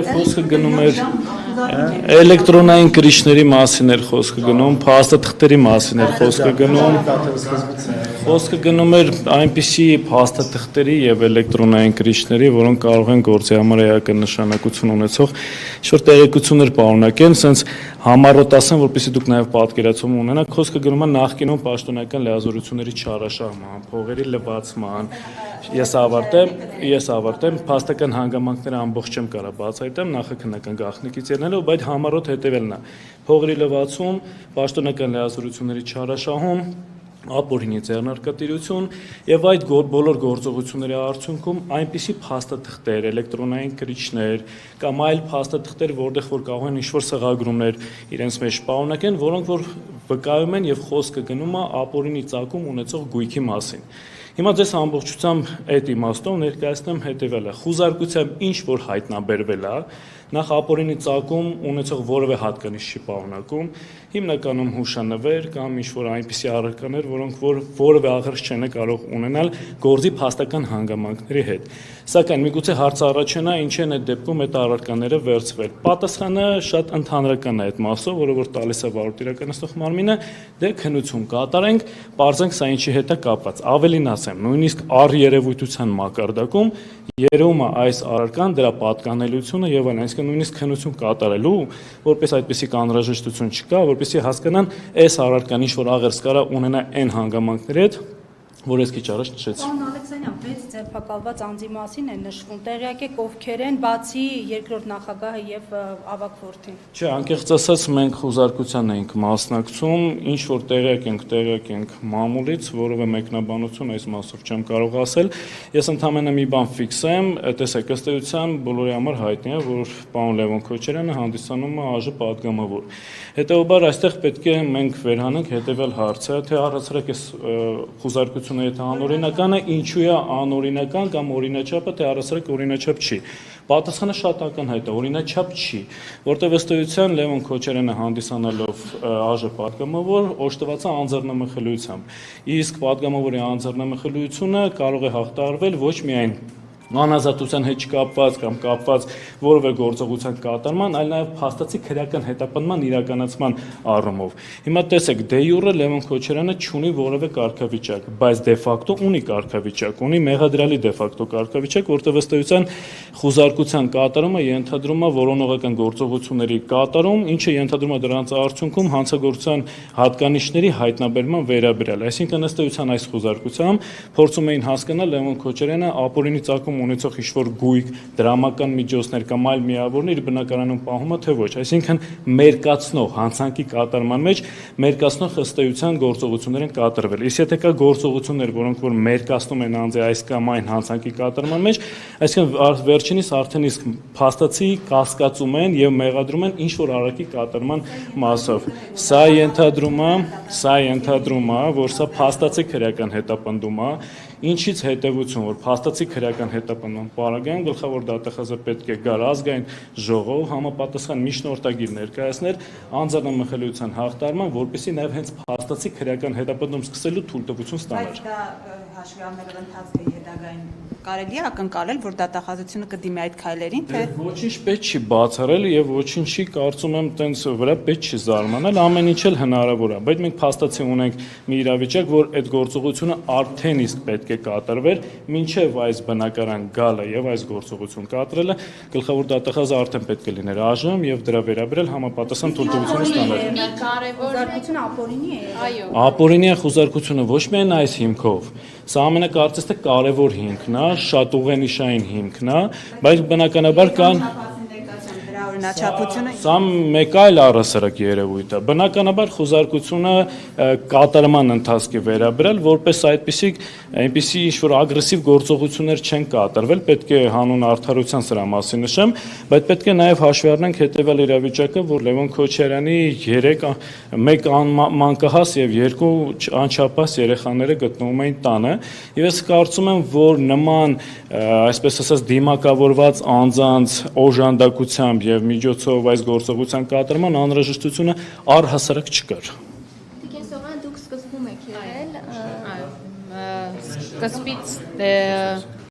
Խոսքը գնում էր էլեկտրոնային կրիչների մասին էր խոսքը գնում, փաստաթղթերի մասին էր խոսքը գնում էր այնպիսի փաստաթղթերի եւ էլեկտրոնային կրիչների, որոնք կարող են գործի համար էական նշանակություն ունեցող ինչ-որ տեղեկություններ պարունակեն, sense համառոտ ասեմ, որպեսզի դուք նաեւ պատկերացում ունենաք, խոսքը գնում է նախկինում պաշտոնական լիազորությունների չարաշահման, փողերի լվացման, ես ավարտեմ, փաստական հանգամանքները ամբողջ չեմ կարող բացահայտեմ նախաքննական գաղտնիքից ելնելով, բայց համառոտ հետևելն է։ Փողերի լվացում, պաշտոնական լիազորությունների չարաշահում, ապօրինի ձեռնարկատիրություն եւ այդ բոլոր գործողությունների արդյունքում այնպիսի փաստաթղթեր, էլեկտրոնային կրիչներ կամ այլ փաստաթղթեր, որտեղ որ կարող են ինչ-որ սղագրումներ իրենց մեջ պարունակեն, որոնք որ վկայում են եւ խոսքը գնում է ապօրինի ծագում ունեցող գույքի մասին։ Հիմա ձեզ ամբողջությամբ այդ իմաստով ներկայացնեմ հետևելը։ Խուզարկությամբ ինչ որ հայտնաբերվել է, նախ ապօրինի ծագում ունեցող որևէ հատկանիշ չի պարունակում, հիմնականում հուշանվեր կամ ինչ-որ այնպիսի առարկաներ, որոնք որևէ աղերս չեն կարող ունենալ գործի փաստական հանգամանքների հետ։ Սակայն միգուցե հարցը առաջանա, ինչ են այդ դեպքում այդ առարկաները վերցվել։ Պատասխանը շատ ընդհանրական է այդ մասով, որը որ տալիս է վարույթ իրականացնող մարմինը, դե քննություն կատարենք, պարզենք սա ինչի հետ է կապված։ Ավելին ասեմ, նույնիսկ առերևույթության մակարդակում երևում է այս առարկան, դրա պատկանելիությունը եւ այլն, այսինքն նույնիսկ քննություն կատարելու, որպես այդպեսի կանհրաժեշտություն չկա, որպեսզի հասկանան այս առարկան ինչ որ աղերս կարա ունենա այն հանգամանքների հետ, որ ես քիչ առաջ նշեցի։ Պարոն Ալեքսանյան, 6 ձերբակալված անձի մասին է նշվում, տեղյակ եք ովքեր են, բացի երկրորդ նախագահը եւ ավագ որդին։ Չէ, անկեղծ ասած մենք խուզարկության ենք մասնակցում, ինչ որ տեղյակ ենք մամուլից, որովե մեկնաբանություն այս մասով չեմ կարող ասել։ Ես ընդհանրապես մի բան ֆիքսեմ, տեսեք, ըստ էության բոլորի համար հայտնի է, որ պարոն Լևոն Քոչարյանը հանդիսանում է ԱԺ պատգամավոր։ Հետևաբար այստեղ պետք է մենք վերհանենք հետևյալ հարցը, թե առհասարակ այս խուզարկությունը եթե անօրինական է, ինչու է անօրինական կամ օրինաչափը, թե առհասարակ օրինաչափ չի։ Պատասխանը շատ ակնհայտ է, օրինաչափ չի, որտեղ ըստ էության Լևոն Քոչարյանը հանդիսանալով ԱԺ պատգամավոր օժտված է անձեռնամխելիությամբ։ Իսկ պատգամավորի անձեռնամխելիությունը կարող է հաղթահարվել ոչ միայն անազատության հետ չկապված կամ կապված որևէ գործողության կատարման, այլ նաև փաստացի քրեական հետապնդման իրականացման առումով։ Հիմա տեսեք, դե յուրը Լևոն Քոչարյանը չունի որևէ կարգավիճակ, բայց դե ֆակտո ունի կարգավիճակ, ունի մեղադրյալի դե ֆակտո կարգավիճակ, որտեղ ըստ էության խուզարկության կատարումը ենթադրում է որոնողական գործողությունների կատարում, ինչը ենթադրում է դրանց արդյունքում հանցագործության հատկանիշների հայտնաբերման վերաբերյալ։ Այսինքն ըստ էության այս խուզարկությամբ փորձում էին հասկանալ Լևոն Քոչարյանը ապօրինի ծագում ունեցող ինչ-որ գույք, դրամական միջոցներ կամ այլ միավորներ բնակարանում պահումը թե ոչ, այսինքն մերկացնող հանցանքի կատարման մեջ մերկացնող ըստ էության գործողություններ են կատարվել։ Իսկ եթե կա գործողություններ, որոնք որ մերկացնում են անձի այս կամ այն հանցանքի կատարման մեջ, այսինքն վերջինիս արդեն իսկ փաստացի կասկածում են եւ մեղադրում են ինչ-որ արարքի կատարման մասով։ Սա ենթադրում է, որ սա փաստացի քրեական հետապնդում է, ինչից հետևություն, որ փաստացի քրեական հետապնդման պարագայում գլխավոր դատախազը պետք է գար ազգային ժողով համապատասխան միջնորդագիր ներկայացներ անձեռնամխելիության հաղթահարման, որպեսզի նաև հենց փաստացի քրեական հետապնդում սկսելու թույլտվություն ստանար։ Բայց դա հաշվի առնելով ընթացքի հետագային կարելի է ակնկալել, որ դատախազությունը կդիմի այդ քայլերին, թե ոչինչ պետք չի բացառել եւ ոչինչի կարծում եմ տենց վրա պետք չի զարմանալ, ամեն ինչ էլ հնարավոր է, բայց մենք փաստացի ունենք մի իրավիճակ, որ այդ գործողությունը արդեն իսկ պետք է կատարվեր, մինչև այս բնակարան գալը եւ այս գործողություն կատարելը, գլխավոր դատախազը արդեն պետք է լիներ ԱԺ-ում եւ դրա վերաբերյալ համապատասխան թույլտվություն ստանար։ Խուզարկությունը ապօրինի է։ Այո։ Ապօրինի է խուզարկությունը ոչ միայն այս հիմքով, սա ամենակարծես թե կարևոր հիմքն է, շատ ուղենիշային հիմքն է, բայց բնականաբար կան Սա մեկ այլ առհասարակ երևույթ է։ Բնականաբար խուզարկությունը կատարման ընթացքի վերաբերյալ որպես այնպիսի ինչ-որ ագրեսիվ գործողություններ չեն կատարվել, պետք է հանուն արդարության սրա մասին նշեմ, բայց պետք է նաև հաշվի առնենք հետևյալ իրավիճակը, որ Լևոն Քոչարյանի 1 մանկահաս եւ 2 անչափահաս երեխաները գտնվում էին տանը, եւ ես կարծում եմ, որ նման այսպես ասած դիմակավորված անձանց օժանդակությամբ եւ միջոցով այս գործողության կատարման անհրաժեշտությունը առհասարակ չկար։ Տիկին Սողան, դուք սկզբում եք եղել, սկզբից